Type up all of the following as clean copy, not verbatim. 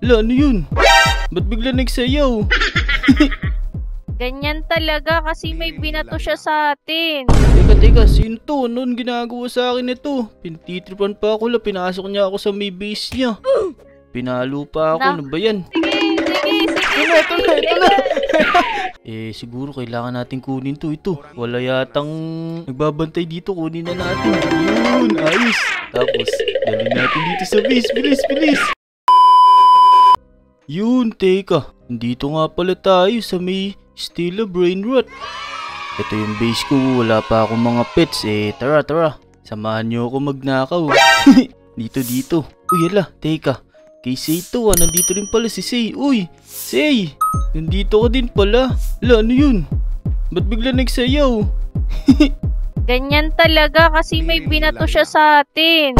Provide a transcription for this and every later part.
Hala, ano yun? Ba't bigla nagsayaw? Ganyan talaga kasi may binato siya sa atin. Teka, sino to? Noon ginagawa sa akin ito. Pintitripan pa ako, pinasok niya ako sa may base niya. Pinalo pa ako, ano ba yan? Sige. Ito na. Siguro kailangan natin kunin ito. Wala yatang nagbabantay dito, kunin na natin. Yun, ayos. Tapos, dali natin dito sa base, bilis. Yun, teka. Dito nga pala tayo sa may Steal a Brain Rot. Ito yung base ko, wala pa akong mga pets tara. Samahan nyo ako magnakaw. dito. Uy, hala, teka. Kay Say to nandito rin pala si Say. Uy, Say, nandito ka din pala. Hala, ano yun? Ba't bigla nagsayaw? Ganyan talaga kasi may binato siya sa atin.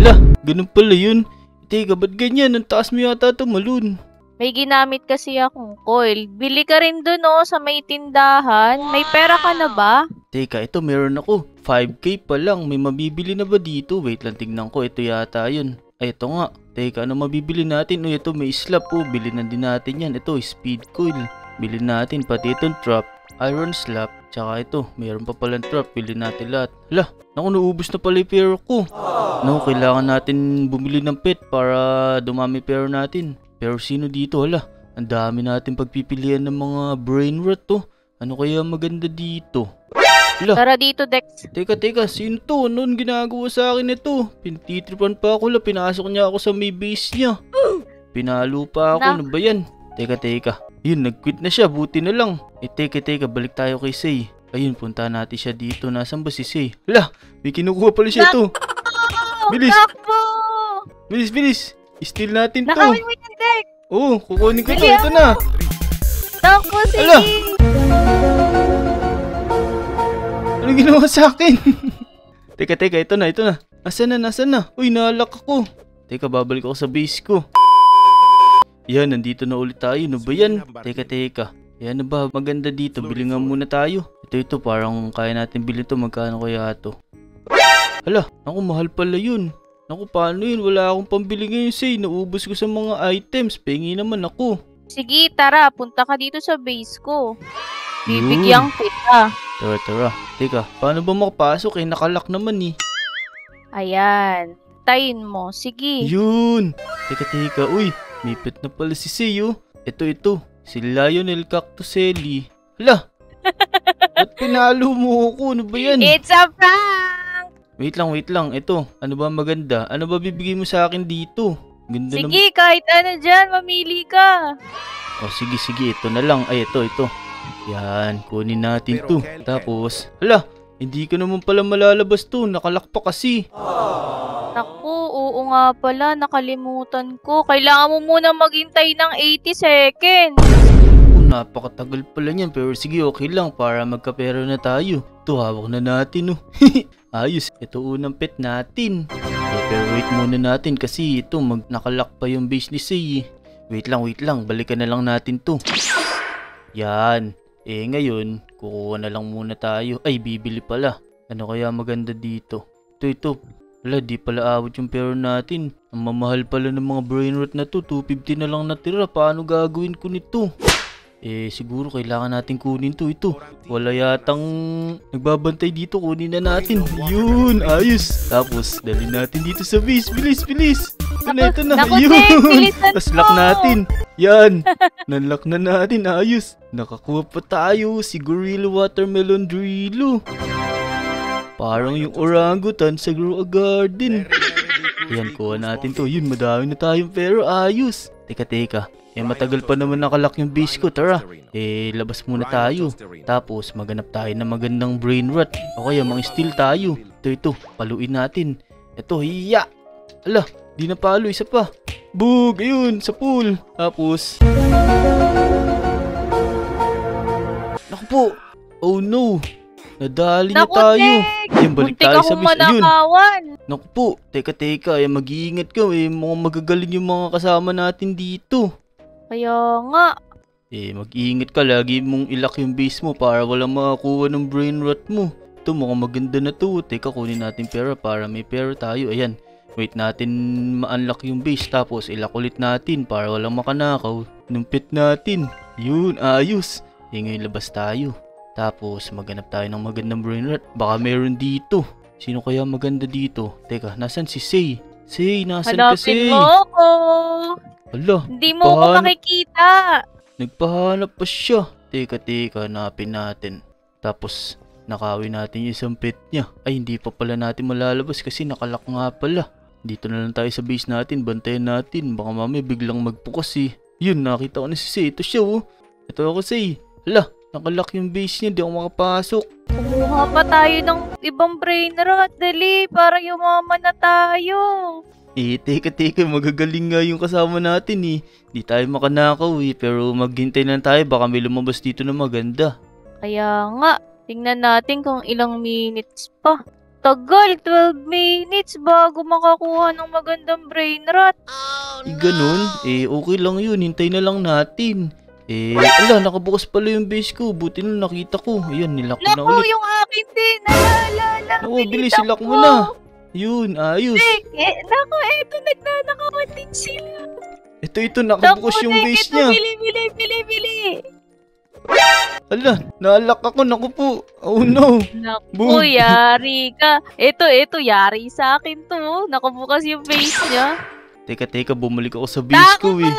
Hala, ganun pala yun. Teka, ba't ganyan? Ang taas mo yata tumalun. May ginamit kasi akong coil. Bili ka rin dun sa may tindahan. May pera ka na ba? Teka, ito meron ako. 5K pa lang. May mabibili na ba dito? Wait lang, tignan ko. Ito yata yun. Ay, ito nga. Teka, ano mabibili natin? Uy, ito may slap. Bili na din natin yan. Ito, speed coil. Bili natin. Pati itong trap. Iron slap. Tsaka ito, mayroon pa palang trap. Bili natin lahat. Hala, naku, naubos na pala yung pera ko. No, kailangan natin bumili ng pet para dumami pera natin. Pero sino dito? Hala, ang dami natin pagpipilian ng mga brain rot to. Ano kaya maganda dito? Hala. Tara dito, Dex. Teka, sino to? Noon ginagawa sa akin ito. Pintitripan pa ako, pinasok niya ako sa may base niya. Pinalo pa ako, ano ba yan? Teka. Yun, nag-quit na siya, buti na lang. Teka, balik tayo kay Say. Ayun, punta natin siya dito. Nasaan ba si Say? Hala, may kinukuha pala siya to. Bilis! Bilis! Steal natin to. Nakawin mo yung Dex. Oo, kukunin ko to. Ito na. Takbo, sige. Hala! Ano ginawa sa akin? Teka, ito na. Nasaan na? Uy, nalak ako. Teka, babalik ako sa base ko. Yan, nandito na ulit tayo. Ano ba yan? Teka. Yan na ba? Maganda dito. Bili nga muna tayo. Ito, parang kaya natin bilhin to. Magkano kaya to? Hala, naku, mahal pala yun. Naku, paano yun? Wala akong pambili ngayon, Say. Naubos ko sa mga items. Pengi naman ako. Sige, tara. Punta ka dito sa base ko. Bibigyan kita. Tara. Teka, paano ba makapasok? Nakalak naman eh. Ayan. Tayin mo. Sige. Yun. Teka. Uy, may pet na pala si Say, oh. Ito. Si Lionel Cactuselli. Hala! Ba't pinalo mo ako? Ano ba yan? It's a prank! Wait lang. Ito, ano ba maganda? Ano ba bibigay mo sa akin dito? Ganda sige, kahit ano dyan, mamili ka. Oh, sige. Ito na lang. Ay, ito. Yan, kunin natin to. Tapos, hala, hindi ko naman pala malalabas to. Nakalak pa kasi. Naku, oo nga pala. Nakalimutan ko. Kailangan mo muna maghintay ng 80 seconds. Napakatagal pala niyan. Pero sige, okay lang. Para magkapera na tayo. Ito, hawak na natin, oh. Ayos, ito unang pet natin. Pero wait muna natin kasi ito nakalak pa yung base ni Say. Wait lang, balikan na lang natin to. Yan. Ngayon, kukuha na lang muna tayo. Ay, bibili pala. Ano kaya maganda dito? Ito. Wala, di pala awit yung pera natin. Ang mamahal pala ng mga brain rot na to. 250 na lang natira. Paano gagawin ko nito? Siguro kailangan natin kunin to. Ito, wala yatang nagbabantay dito. Kunin na natin. Yun, ayos. Tapos, dali natin dito sa base. Bilis. Ito na. Yun. Tapos lock natin. Yan. Nanlock na natin. Ayos. Nakakuha pa tayo. Si Gorilla Watermelon Drillo. Parang yung orangutan sa Grow a Garden. Yan, kuha natin to. Yun, madami na tayong pero ayos. Teka. Matagal pa naman nakalak yung base ko. Tara, labas muna tayo. Tapos, maganap tayo ng magandang brain rot. O kaya, mga steal tayo. Ito, paluin natin. Ito, hiya. Ala, di na palo, isa pa. Bug, ayun, sa pool. Tapos, naku po. Oh no, nadali na tayo. Yan, balik tayo sa base. Ayun. Naku po, teka. Mag-iingat ka. Mukhang magagaling yung mga kasama natin dito. Kaya nga. Mag-iingat ka. Lagi mong ilak yung base mo para walang makakuha ng brain rot mo. Ito, mukhang maganda na to. Teka, kunin natin pera para may pera tayo. Ayan, Wait natin ma-unlock yung base tapos ilak ulit natin para walang makanakaw ng pet natin. Yun, ayos. Ngayon labas tayo. Tapos maghanap tayo ng magandang brain rot. Baka meron dito. Sino kaya maganda dito? Teka, nasan si Say? Say, nasan ka Say? Hanapin mo ako. Hala, Hindi mo ako makikita. nagpahanap pa siya. Teka, hanapin natin. Tapos nakawin natin yung isang pet niya. Ay, hindi pa pala natin malalabas kasi nakalak nga pala. Dito na lang tayo sa base natin, bantayan natin. Baka mamaya biglang magbukas eh. Yun, nakita ko na si Say. Ito siya oh. Ito ako Say. Hala, nakalak yung base niya, di ako makapasok. Kumuha pa tayo ng ibang brain rot. Dali, para yumaman na tayo. Teka, magagaling nga yung kasama natin eh. Di tayo makanakaw eh, pero maghintay lang tayo, baka may lumabas dito na maganda. Kaya nga, tingnan natin kung ilang minutes pa. Tagal, 12 minutes bago makakuha ng magandang brain rot. Ganun? Okay lang yun, hintay na lang natin. Ala, nakabukas pala yung base ko, buti na nakita ko. Ayan, nilak ko na Naku, ulit. yung akin din. Naalala. Naku, bilis, silak mo na. Yun, ayos. Naku, eto, nagnanakawan din sila. Ito, nakabukas yung base niya. Bili. Ala, naalak ako, naku po. Oh no. Naku, Boom. yari ka. Ito, yari sa akin to. Nakabukas yung face niya. Teka, bumalik ako sa base ko eh.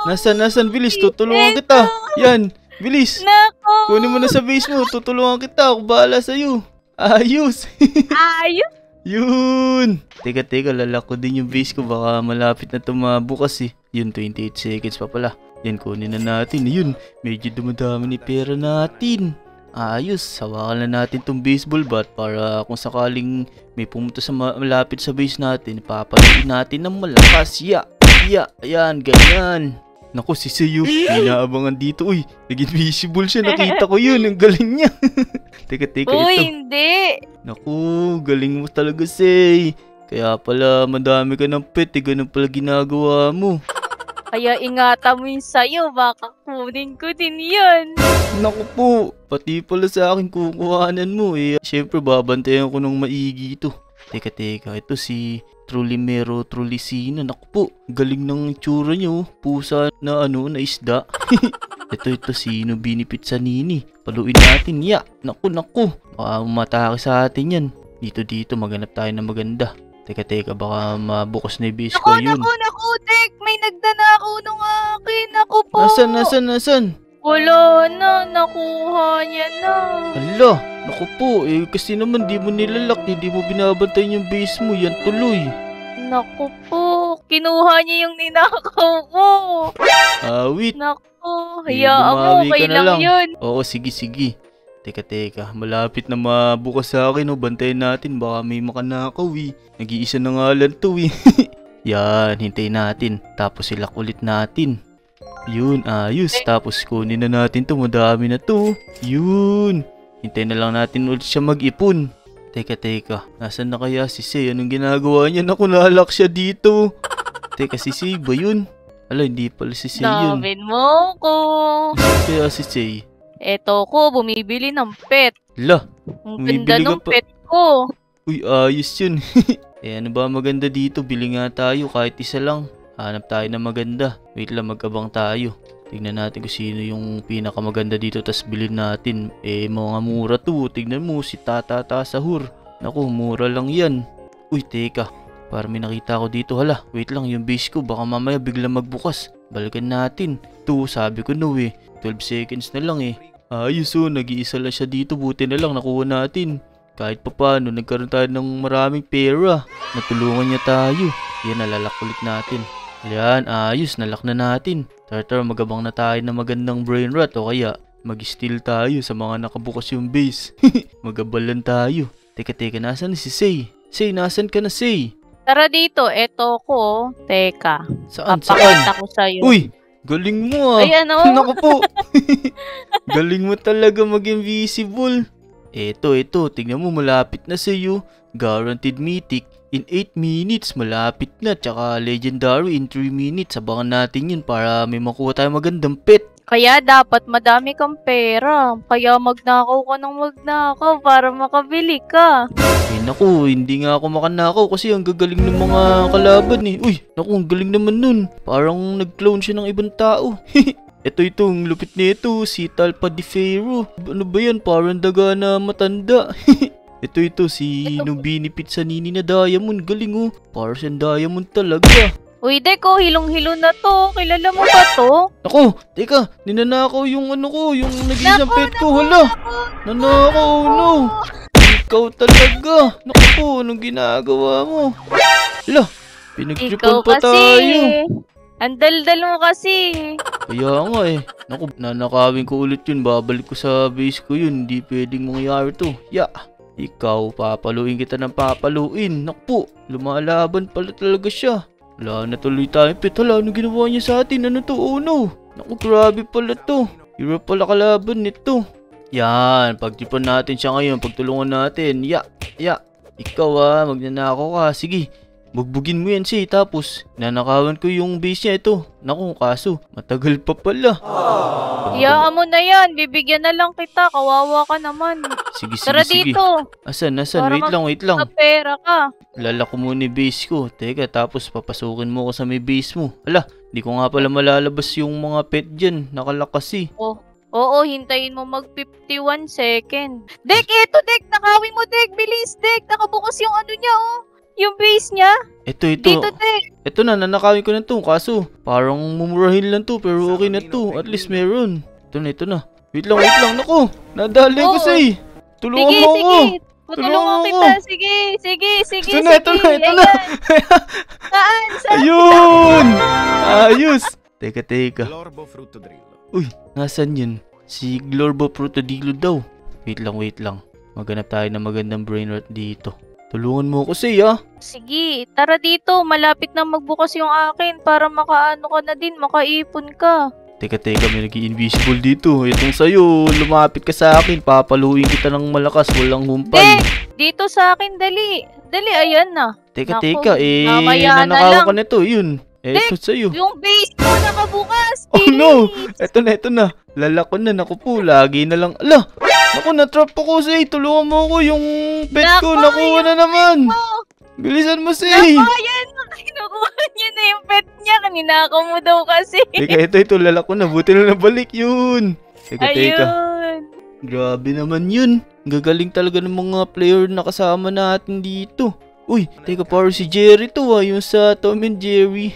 Nasaan, bilis, tutulungan kita. Yan, bilis. Naku. Kunin mo na sa base mo, tutulungan kita. Ako bahala sa'yo. Ayos. Ayos. Yun. Teka, lalak ko din yung base ko. Baka malapit na bukas eh. Yun, 28 seconds pa pala. Yan, kunin na natin. Yun, medyo dumadami ni pera natin. Ayos, hawakan na natin tong baseball bat para kung sakaling may pumunta sa malapit sa base natin, papalitin natin ng malakas. Ayan, ganyan. Naku, si Sayo, inaabangan dito. Uy, nag-invisible siya. Nakita ko yun. Ang galing niya. Teka, Uy, ito. hindi. Naku, galing mo talaga, Say. Kaya pala, madami ka ng pet. Ganun pala ginagawa mo. Kaya ingatan mo yung sayo. Baka kunin ko din yun. Naku po, pati pala sa akin kukuhanan mo. Siyempre, babantayan ko ng maigi ito. Teka, ito si Trulimero Trulicina. Naku po, galing ng itsura niyo. Pusa na na isda. ito sino binipit sa nini. Paluin natin, Naku. Baka umatake sa atin yan. Dito, maghanap tayo ng maganda. Teka, baka mabukas na yung base ko yun. Naku, Tek. May nagdanakaw nung akin. Naku po. Nasaan? Wala na. Nakuha niya na. Hala, naku po, kasi naman di mo nilalak, hindi mo binabantay yung base mo, yan tuloy. Naku po, kinuha niya yung ninakaw ko. Wait. Naku, hayaan mo, okay lang yun. Oo, sige. Teka, malapit na mabukas sa akin, bantayan natin, baka may makanakaw Nag-iisa na nga lang to Yan, hintayin natin, tapos ilak ulit natin. Yun, ayos. Tapos kunin na natin to. Madami na to. Yun. Hintayin na lang natin ulit siya mag-ipon. Teka. Nasaan na kaya si Say? Anong ginagawa niya? Naku, nalak siya dito. Teka, si Say ba yun? Ala, hindi pala si Say yun. Damin mo ko. Kaya si Say? Eto ko, bumibili ng pet. La, Ang ganda bumibili ka ng pa. pet ko. Uy, ayos yun. Ano ba maganda dito? Bili nga tayo kahit isa lang. Hanap tayo na maganda. Wait lang, mag-abang tayo. Tignan natin kung sino yung pinakamaganda dito, tas bilhin natin. Mga mura to. Tignan mo, si Tata Sahur. Naku, mura lang yan. Uy, teka. Para may nakita ko dito. Hala, wait lang, yung base ko. Baka mamaya bigla magbukas. Balikan natin. Ito, sabi ko 12 seconds na lang Ayos nag-iisa lang siya dito. Buti na lang, nakuha natin. Kahit pa paano, nagkaroon tayo ng maraming pera. Natulungan niya tayo. Yan, nalalak ulit natin. Yan, ayos, nalak na natin. Tara, magabang na tayo ng magandang brain rot o kaya mag-steal tayo sa mga nakabukas yung base. Magabalan tayo. Teka, nasan si Say? Say, nasan ka na, Say? Tara dito, eto ko. Teka, Saan? papakita ko sa'yo. Uy, galing mo Ayan o. Naku po. Galing mo talaga mag-invisible. Ito, tignan mo, malapit na sa'yo. Guaranteed mythic in 8 minutes, malapit na. Tsaka legendary in 3 minutes. Abangan natin yun para may makuha tayo magandang pet. Kaya dapat madami kang pera. Kaya magnakaw ka ng magnakaw para makabili ka. Eh naku, hindi nga ako makanakaw kasi ang gagaling ng mga kalaban eh. Uy, naku, ang galing naman nun. Parang nag-clone siya ng ibang tao. Itong lupit nito, si Talpa de Ferro. Ano ba yan? Parang daga na matanda. Ito, si Nubini Pizzanini na Diamond. Galing oh. Parang siyang Diamond talaga. Uy, Deko, hilong-hilo na to. Kilala mo ba to? Ako, teka, ninanakaw yung ano ko, yung nag-iisang pet ko. Hala, nanakaw, no. Ikaw talaga. Naku po, anong ginagawa mo? Hala, pinagtripan Ikaw pa kasi. tayo. Ang daldal mo kasi. Kaya nga eh. Naku, nanakawin ko ulit yun. Babalik ko sa base ko yun. Hindi pwedeng mangyari to. Ya, ikaw, papaluin kita ng papaluin. Naku po, lumalaban pala talaga siya. Wala na tuloy tayo. Pet, hala, ano ginawa niya sa atin? Ano to? Oh no. Naku, grabe pala to. Hirap pala kalaban nito. Yan, pagtipan natin siya ngayon. Pagtulungan natin. Ya. Ikaw magnanakaw ka. Sige. Bugbugin mo yan siya, tapos nanakawan ko yung base niya ito. Naku, kaso matagal pa pala. Iyaan mo na yan, bibigyan na lang kita, kawawa ka naman. Sige. Tara dito. Asan? Para Wait lang. Pera ka. Lala ko muna yung base ko. Teka, tapos papasukin mo ko sa may base mo. Ala, di ko nga pala malalabas yung mga pet dyan. Nakalakas eh. Oo, hintayin mo mag 51 second. Dek, eto Dek, nakawin mo Dek, bilis Dek, nakabukas yung ano niya yung base niya. Ito. Dito Dek. Ito na, nanakawin ko na to. Kaso, parang mumurahin lang to. Pero okay na to. At least meron. Ito na. Wait lang. Naku, nadali ko sa'y. Tulungan mo ako. Tutulungan kita. Sige. Ito na. Saan? Ayun! Ayos. Teka. Glorbo Frutodrillo. Uy, nasan yun? Si Glorbo Frutodillo daw. Wait lang. Maghanap tayo ng magandang brain rot dito. Tulungan mo ko siya. Sige, tara dito. Malapit na magbukas yung akin para makaano ka na din, makaipon ka. Teka, may nag-i-invisible dito. Itong sa'yo, lumapit ka sa akin. Papaluin kita ng malakas, walang humpay. Dito sa akin, dali. Dali, ayan na. Teka, mamaya na nanakawa lang. ka na to. Yun, ito sa'yo. Yung base mo nakabukas. Oh no! Ito na. Lalako na, naku po. Lagi na lang. Ala! Naku, natrap ako Say. Tulungan mo ko yung pet ko. Nakuha na naman. Bilisan mo Say. Ayan, kinukuha niya na yung pet niya. Kaninakaw mo daw kasi. Teka, ito. Lalako na. Buti na nabalik yun. Teka. Ayun. Grabe naman yun. Gagaling talaga ng mga player na kasama natin dito. Uy, teka, parang si Jerry to yung sa Tom and Jerry.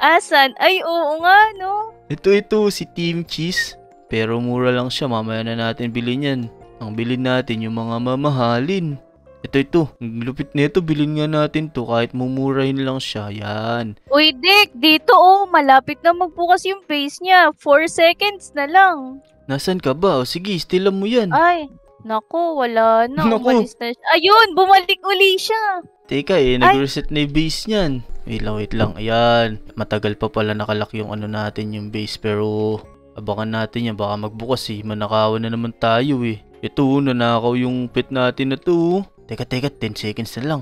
Asan? Ay, oo nga, no? Ito, si Team Cheese. Pero mura lang siya, mamaya na natin bilhin yan. Ang bilhin natin yung mga mamahalin. Ito, ang lupit nito, bilhin nga natin to kahit mumurahin lang siya. Yan. Uy, Dick, dito malapit na magbukas yung base niya. 4 seconds na lang. Nasan ka ba? O sige, stealan mo yan. Ay, naku, wala na. Naku. Umalis na siya. Ayun, bumalik uli siya. Teka nag-reset na yung base niyan. Wait lang. Ayan. Matagal pa pala nakalak yung ano natin, yung base. Pero abangan natin yan. Baka magbukas manakawan na naman tayo Ito, nanakaw yung pet natin na to. Teka, 10 seconds na lang.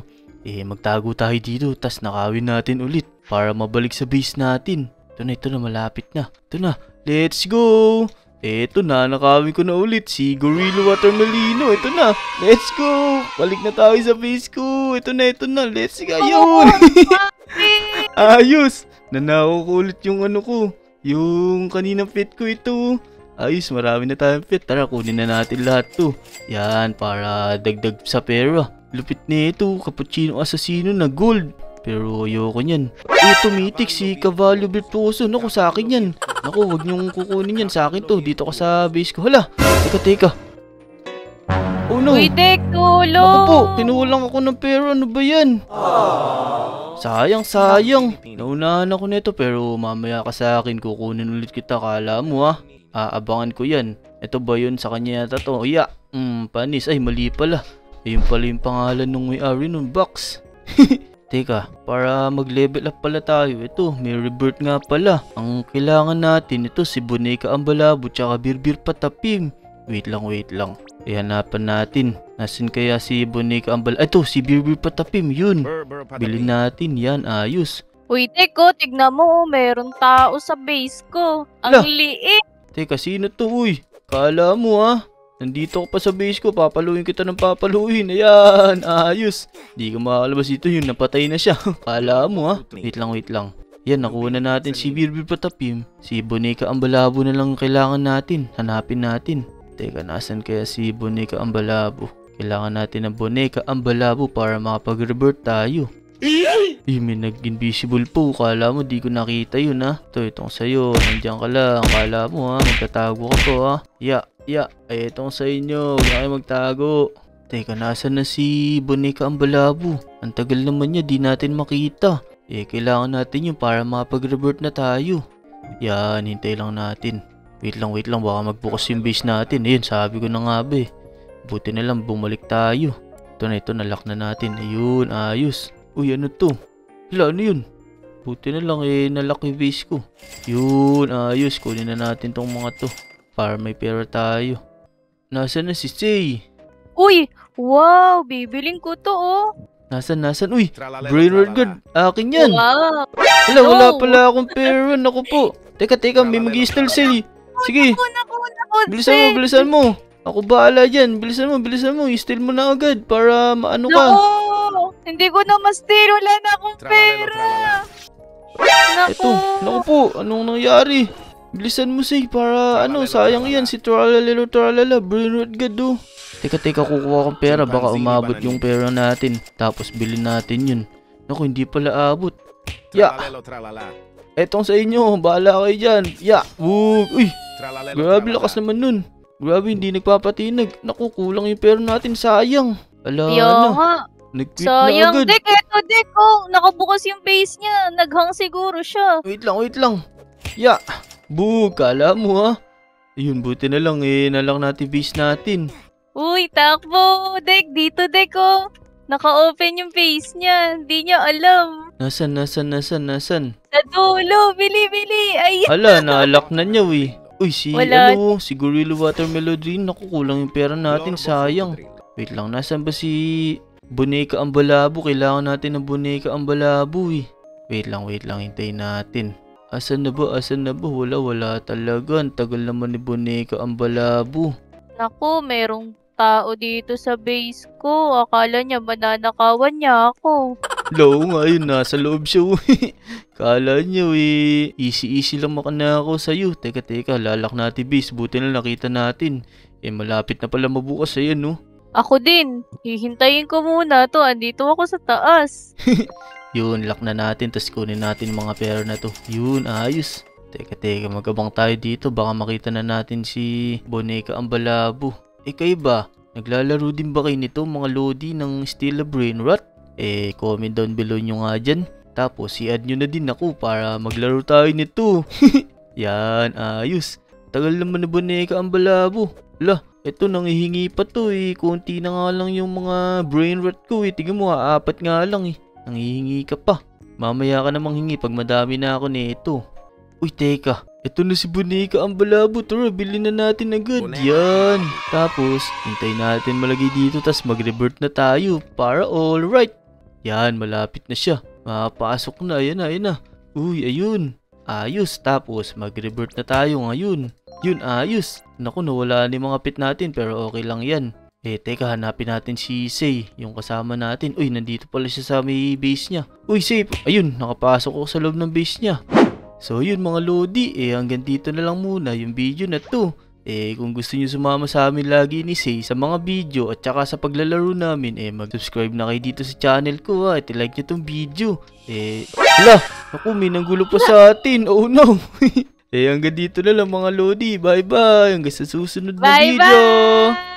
Magtago tayo dito. Tas nakawin natin ulit. Para mabalik sa base natin. Ito na, malapit na. Ito na, let's go! Ito na, nakawin ko na ulit si Gorilla Watermelino. Ito na, let's go! Balik na tayo sa base ko. Ito na, let's go! Ayun! Ayos! Nanakaw ko ulit yung ano ko. Yung kaninang pet ko ito. Ayos, marami na tayong pet. Tara, kunin na natin lahat to. Yan, para dagdag sa pera. Lupit nito, Cappuccino Assassino na gold. Pero ayoko niyan. Ito, Mythic, si Cavallo Virtuoso. Naku, sa akin yan. Naku, wag niyong kukunin yan. Sa akin to. Dito ka sa base ko. Hala, teka. Oh no. Uy, Dick, tulong. Naku po, kinulang ako ng pera. Ano ba yan? Sayang. Naunahan ako nito pero mamaya ka sa akin. Kukunin ulit kita. Kala mo Aabangan ko yan. Ito ba yun sa kanya yata to? Oya. Panis. Ay, mali pala. Ayun pala yung pangalan nung may-ari nung box. Teka, para mag-level up pala tayo. Ito, may rebirth nga pala. Ang kailangan natin ito si Boneka Ambalabo tsaka Birbir Patapim. Wait lang. Ihanapan natin. Nasaan kaya si Boneka Ambalabo? Ito, si Birbir Patapim. Yun. Bilhin natin. Yan, ayos. Uy, Dick, tignan mo, meron tao sa base ko. Ang liit. Teka, sino to, uy? Kala mo, ha? Nandito ko pa sa base ko, papaluin kita ng papaluin. Ayan, ayos. Di ka makakalabas dito yun, napatay na siya. Kala mo, ha? Wait lang. Yan, nakuha na natin si Birbir Patapim. Si Boneka Ambalabo na lang kailangan natin. Hanapin natin. Teka, nasan kaya si Boneka Ambalabo? Kailangan natin ng Boneka Ambalabo para makapag-revert tayo. May nag-invisible po. Kala mo di ko nakita yun, ha? Itong sa'yo. Nandiyan ka lang. Kala mo, ha? Magtatago ka po, ha? Ay, itong sa inyo. Huwag na kayo magtago. Teka, nasan na si Boneka Ambalabo? Ang tagal naman niya, di natin makita. Kailangan natin yun para makapag-revert na tayo. Yan, hintay lang natin. Wait lang, baka magbukas yung base natin. Ayun, sabi ko na nga ba eh. Buti na lang, bumalik tayo. Ito, nalock na natin. Ayun, ayos. Uy, ano to? Hala, ano yun? Buti na lang nalock yung base ko. Yun, ayos. Kunin na natin tong mga to. Para may pera tayo. Nasaan na si Say? Uy! Wow! Bibiling ko to, oh. Nasaan? Uy! Brainward Guard! Akin yan! Wow! Hala, wala pala akong pera. Naku po. Teka, may mag-i-stall sale. Sige. Naku, Bilisan mo. Ako bahala dyan. Bilisan mo. I-steal mo na agad para maano ka. Naku! Hindi ko na ma-steal. Wala na akong pera. Eto, naku po. Anong nangyari? Bilisan mo, Say, para sayang yan. Si Tralala, Brainward Guard, oh. Teka, kukuha kong pera. Baka umabot yung pera natin. Tapos bilhin natin yun. Naku, hindi pala abot. Etong sa inyo. Bahala kayo dyan. Uy, grabe lakas naman nun. Grabe, hindi nagpapatinag. Naku, kulang yung pera natin. Sayang. Ala na. Nag-quit na sayang, agad. Dek. Eto, Dek, oh. Nakabukas yung base niya. Naghang siguro siya. Wait lang. Kala mo, ha? Ayun, buti na lang nalang natin base natin. Uy, takbo, Dek. Dito, Dek, oh. Naka-open yung face niya. Hindi niya alam. Nasaan? Sa dulo. Bili. Ay. Hala, naalak na niya, Uy, si Wala. Gorilla Watermelon Dream. Nakukulang yung pera natin, sayang. Wait lang, nasaan ba si Boneka Ambalabo? Kailangan natin ng Boneka Ambalabo, Wait lang, hintayin natin. Asan na ba? Wala talaga. Ang tagal naman ni Boneka Ambalabo. Naku, merong tao dito sa base ko. Akala niya mananakawan niya ako. Low nga yun, nasa loob siya, Kala niyo, easy lang makanakaw sa'yo. Teka, lalak natin base. Buti na nakita natin. Malapit na pala mabukas, ayan, no? Ako din. Hihintayin ko muna to. Andito ako sa taas. Yun, lock na natin. Tapos kunin natin mga pera na to. Yun, ayos. Teka, magabang tayo dito. Baka makita na natin si Boneka Ambalabo. Kayo ba? Naglalaro din ba kayo nito, mga lodi ng Steal a Brain Rot? Comment down below nyo nga dyan. Tapos, i-add nyo na din ako para maglaro tayo nito. Yan, ayos. Tagal naman na Boneka Ambalabo. Ito, nangihingi pa to, Kunti na nga lang yung mga brain rot ko, Tingnan mo, 4 nga lang, Nangihingi ka pa. Mamaya ka namang hingi pag madami na ako nito. Uy, teka. Ito na si Boneka Ambalabo. Tara, bilhin na natin agad. Yan. Tapos, hintay natin malagay dito. Tapos, mag-revert na tayo. Para all right. Yan, malapit na siya. Mapasok na. Ayan na. Uy, ayun. Ayos. Tapos, mag-revert na tayo ngayon. Yun, ayos. Naku, nawala na yung mga pit natin. Pero okay lang yan. Teka, hanapin natin si Say, yung kasama natin. Uy, nandito pala siya sa may base niya. Uy, Say, ayun, nakapasok ako sa loob ng base niya. So, yun mga lodi, hanggang dito na lang muna yung video na to. Kung gusto niyo sumama sa amin lagi ni Say sa mga video at saka sa paglalaro namin, mag-subscribe na kayo dito sa channel ko, at i-like nyo tong video. Naku, may nanggulo pa sa atin. Oh no. Hanggang dito na lang mga lodi. Bye-bye. Hanggang sa susunod na video. Bye-bye!